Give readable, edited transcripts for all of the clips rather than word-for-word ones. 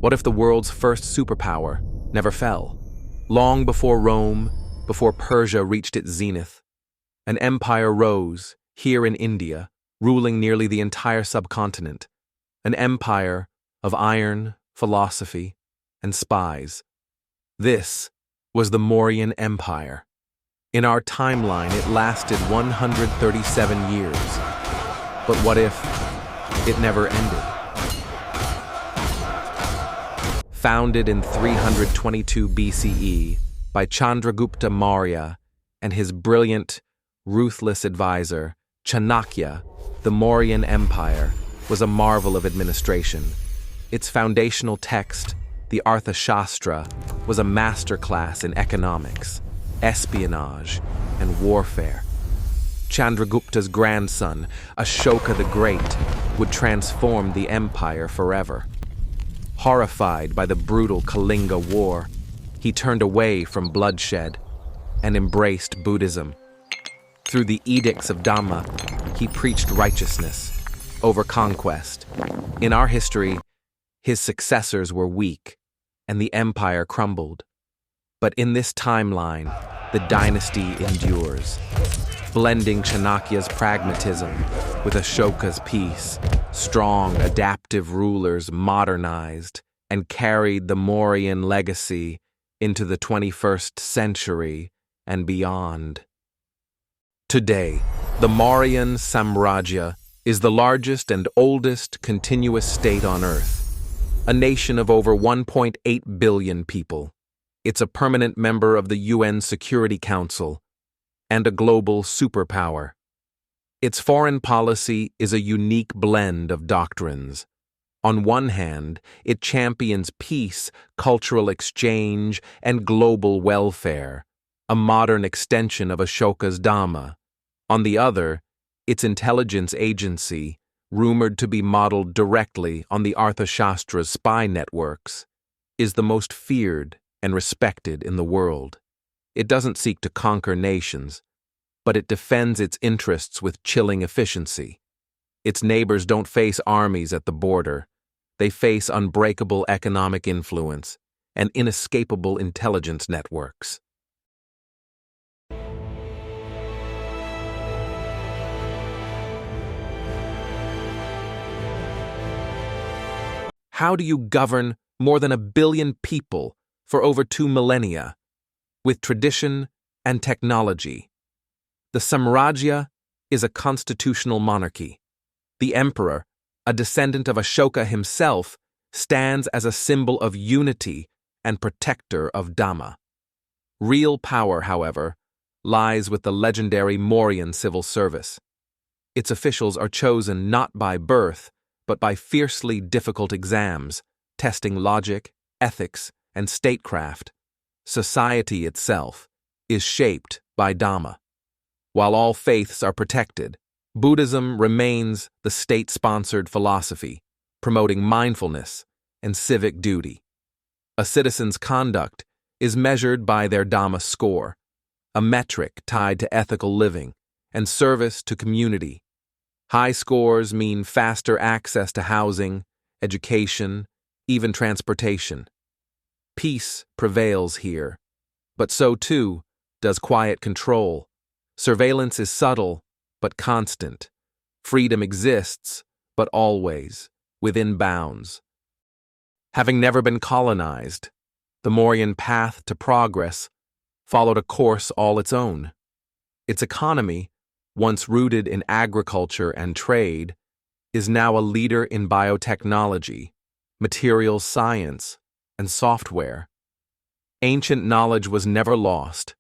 What if the world's first superpower never fell? Long before Rome, before Persia reached its zenith, an empire rose here in India, ruling nearly the entire subcontinent. An empire of iron, philosophy, and spies. This was the Mauryan Empire. In our timeline, it lasted 137 years. But what if it never ended? Founded in 322 BCE by Chandragupta Maurya and his brilliant, ruthless advisor, Chanakya, the Mauryan Empire was a marvel of administration. Its foundational text, the Arthashastra, was a masterclass in economics, espionage, and warfare. Chandragupta's grandson, Ashoka the Great, would transform the empire forever. Horrified by the brutal Kalinga War, he turned away from bloodshed and embraced Buddhism. Through the edicts of Dhamma, he preached righteousness over conquest. In our history, his successors were weak, and the empire crumbled. But in this timeline, the dynasty endures, blending Chanakya's pragmatism with Ashoka's peace. Strong, adaptive rulers modernized and carried the Mauryan legacy into the 21st century and beyond. Today, the Mauryan Samrajya is the largest and oldest continuous state on Earth, a nation of over 1.8 billion people. It's a permanent member of the UN Security Council and a global superpower. Its foreign policy is a unique blend of doctrines. On one hand, it champions peace, cultural exchange, and global welfare, a modern extension of Ashoka's Dhamma. On the other, its intelligence agency, rumored to be modeled directly on the Arthashastra's spy networks, is the most feared and respected in the world. It doesn't seek to conquer nations, but it defends its interests with chilling efficiency. Its neighbors don't face armies at the border. They face unbreakable economic influence and inescapable intelligence networks. How do you govern more than 1 billion people for over 2 millennia, with tradition and technology? The Samrajya is a constitutional monarchy. The emperor, a descendant of Ashoka himself, stands as a symbol of unity and protector of Dhamma. Real power, however, lies with the legendary Mauryan civil service. Its officials are chosen not by birth, but by fiercely difficult exams, testing logic, ethics, and statecraft. Society itself is shaped by Dhamma. While all faiths are protected, Buddhism remains the state-sponsored philosophy, promoting mindfulness and civic duty. A citizen's conduct is measured by their Dhamma score, a metric tied to ethical living and service to community. High scores mean faster access to housing, education, even transportation. Peace prevails here, but so too does quiet control. Surveillance is subtle, but constant. Freedom exists, but always, within bounds. Having never been colonized, the Mauryan path to progress followed a course all its own. Its economy, once rooted in agriculture and trade, is now a leader in biotechnology, materials science, and software. Ancient knowledge was never lost,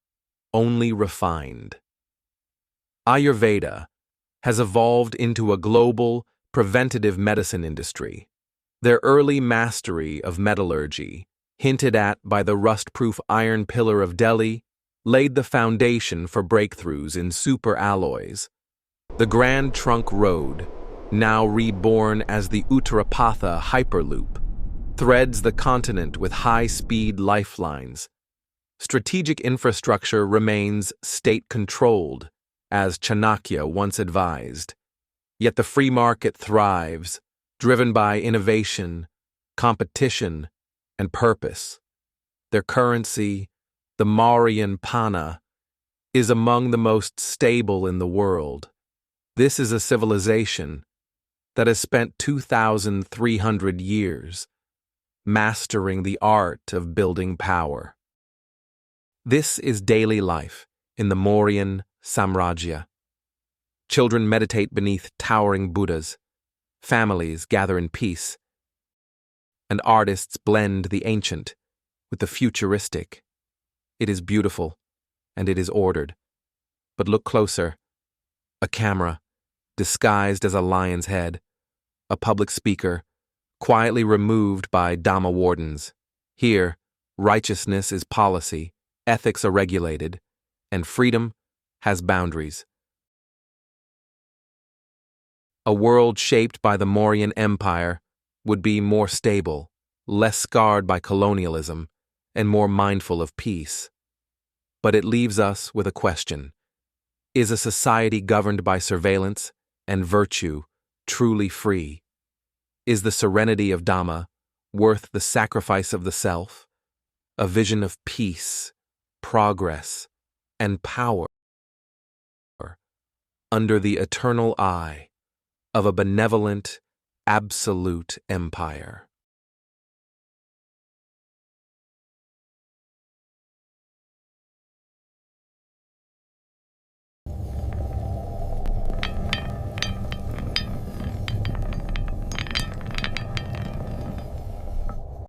only refined. Ayurveda has evolved into a global, preventative medicine industry. Their early mastery of metallurgy, hinted at by the rust-proof iron pillar of Delhi, laid the foundation for breakthroughs in superalloys. The Grand Trunk Road, now reborn as the Uttarapatha Hyperloop, threads the continent with high-speed lifelines. Strategic infrastructure remains state-controlled, as Chanakya once advised. Yet the free market thrives, driven by innovation, competition, and purpose. Their currency, the Mauryan pana, is among the most stable in the world. This is a civilization that has spent 2,300 years mastering the art of building power. This is daily life in the Mauryan Samrajya. Children meditate beneath towering Buddhas, families gather in peace, and artists blend the ancient with the futuristic. It is beautiful, and it is ordered. But look closer. A camera, disguised as a lion's head, a public speaker, quietly removed by Dhamma wardens. Here, righteousness is policy, ethics are regulated, and freedom has boundaries. A world shaped by the Mauryan Empire would be more stable, less scarred by colonialism, and more mindful of peace. But it leaves us with a question. Is a society governed by surveillance and virtue truly free? Is the serenity of Dhamma worth the sacrifice of the self? A vision of peace, progress, and power under the eternal eye of a benevolent, absolute empire.